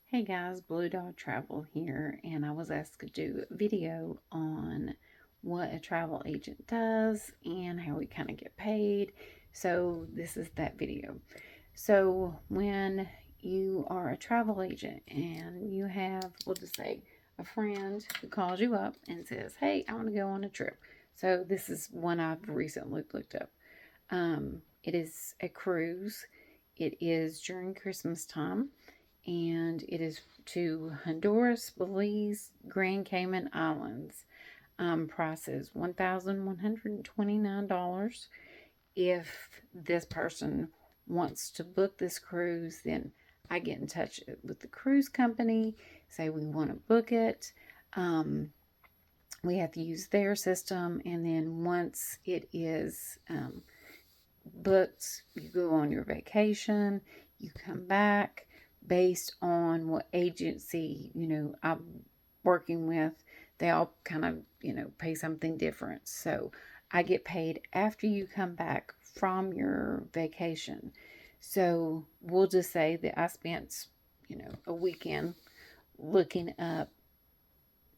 Hey guys, Blue Dog Travel here, and I was asked to do a video on what a travel agent does and how we kind of get paid. So, this is that video. So, when you are a travel agent and you have, we'll just say, a friend who calls you up and says, "Hey, I want to go on a trip." So, this is one I've recently looked up. It is a cruise, it is during Christmas time and it is to Honduras, Belize, Grand Cayman Islands. Price is $1,129. If this person wants to book this cruise, then I get in touch with the cruise company, say we want to book it. We have to use their system, and then once it is booked, you go on your vacation, you come back based on what agency, I'm working with. They all kind of, pay something different. So I get paid after you come back from your vacation. So we'll just say that I spent, a weekend looking up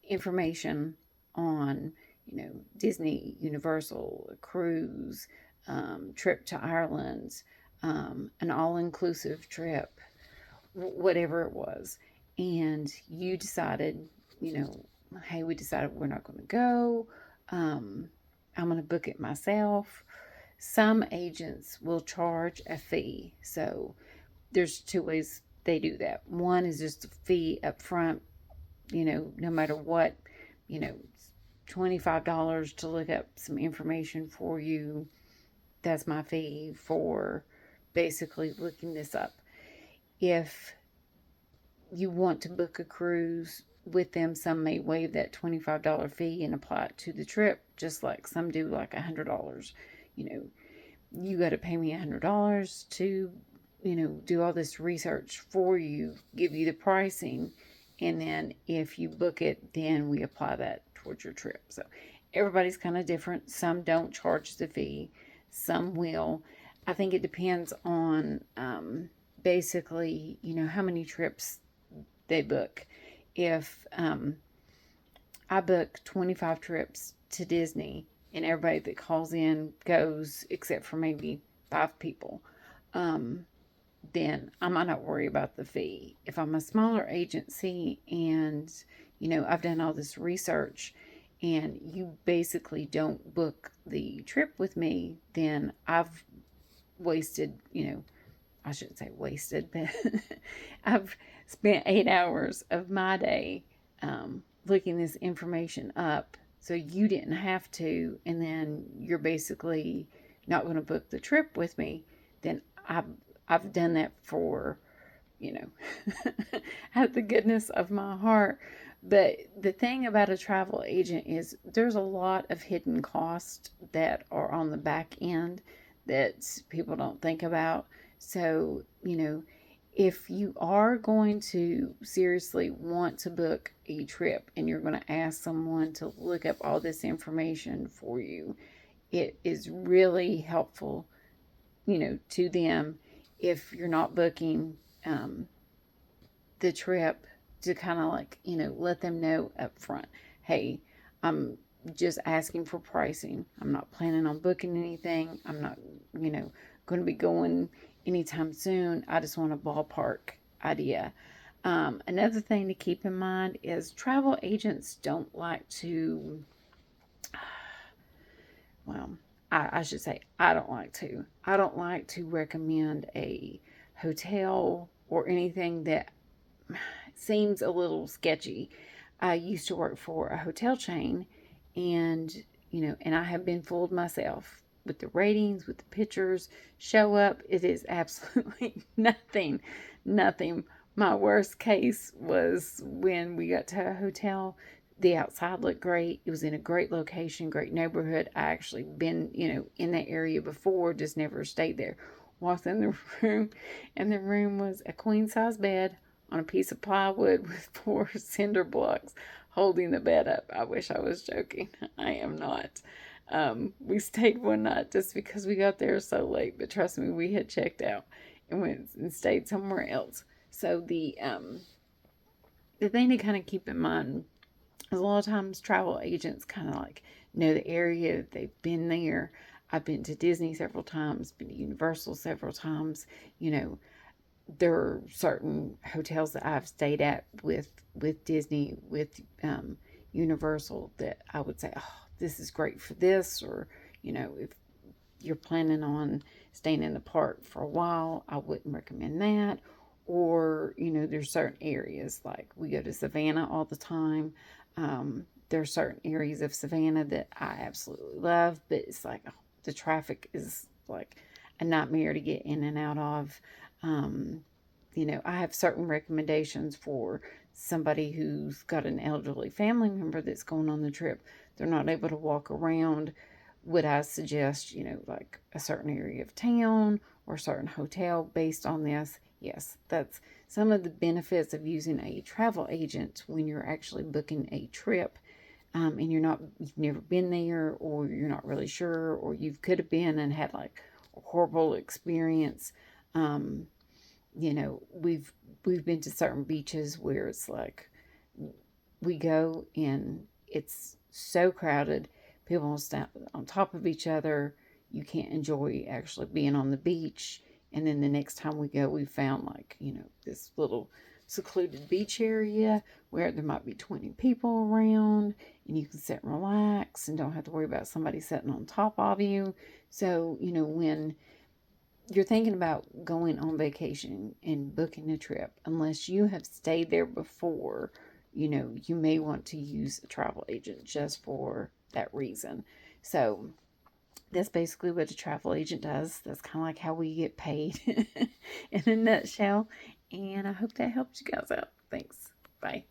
information on, Disney, Universal, a cruise, trip to Ireland, an all inclusive trip, whatever it was. And you decided, you know, hey, we decided we're not going to go. I'm going to book it myself. Some agents will charge a fee. So there's two ways they do that. One is just a fee up front, no matter what, you know, $25 to look up some information for you. That's my fee for basically looking this up. If you want to book a cruise with them, some may waive that $25 fee and apply it to the trip, just like some do like $100. You know, you got to pay me $100 to, do all this research for you, give you the pricing, and then if you book it, then we apply that towards your trip. So everybody's kind of different. Some don't charge the fee, some will. I think it depends on basically, how many trips they book. If I book 25 trips to Disney and everybody that calls in goes except for maybe 5 people, then I might not worry about the fee. If I'm a smaller agency and, I've done all this research and you basically don't book the trip with me, then I've wasted, I shouldn't say wasted, but I've spent 8 hours of my day looking this information up. So you didn't have to, and then you're basically not going to book the trip with me. Then I've done that for, you know, out of the goodness of my heart. But the thing about a travel agent is there's a lot of hidden costs that are on the back end that people don't think about. So, if you are going to seriously want to book a trip and you're going to ask someone to look up all this information for you, it is really helpful, to them if you're not booking the trip to kind of like, let them know up front, hey, I'm just asking for pricing. I'm not planning on booking anything. I'm not, going to be going anytime soon. I just want a ballpark idea. Another thing to keep in mind is travel agents don't like to, well, I should say, I don't like to. I don't like to recommend a hotel or anything that seems a little sketchy. I used to work for a hotel chain, and and I have been fooled myself with the ratings, with the pictures. Show up, it is absolutely nothing, nothing. My worst case was when we got to a hotel. The outside looked great. It was in a great location, great neighborhood. I actually been, in that area before, just never stayed there. Walked in the room, and the room was a queen size bed on a piece of plywood with 4 cinder blocks holding the bed up. I wish I was joking. I am not. We stayed one night just because we got there so late, but trust me, we had checked out and went and stayed somewhere else. So the thing to kind of keep in mind is a lot of times travel agents kind of like know the area, they've been there. I've been to Disney several times, been to Universal several times. You know, there are certain hotels that I've stayed at with Disney, with Universal, that I would say, oh, this is great for this. Or, you know, if you're planning on staying in the park for a while, I wouldn't recommend that. Or, you know, there's certain areas, like we go to Savannah all the time. There are certain areas of Savannah that I absolutely love, but it's like, oh, the traffic is like a nightmare to get in and out of. Um, you know, I have certain recommendations for somebody who's got an elderly family member that's going on the trip. They're not able to walk around. Would I suggest, you know, like a certain area of town or a certain hotel based on this? Yes, that's some of the benefits of using a travel agent when you're actually booking a trip. And you've never been there, or you're not really sure, or you could have been and had like a horrible experience. Um, you know, we've been to certain beaches where it's like we go and it's so crowded, people stand on top of each other, you can't enjoy actually being on the beach. And then the next time we go, we found, like, you know, this little secluded beach area where there might be 20 people around, and you can sit and relax and don't have to worry about somebody sitting on top of you. So, you know, when you're thinking about going on vacation and booking a trip, unless you have stayed there before, you know, you may want to use a travel agent just for that reason. So that's basically what a travel agent does. That's kind of like how we get paid in a nutshell. And I hope that helps you guys out. Thanks. Bye.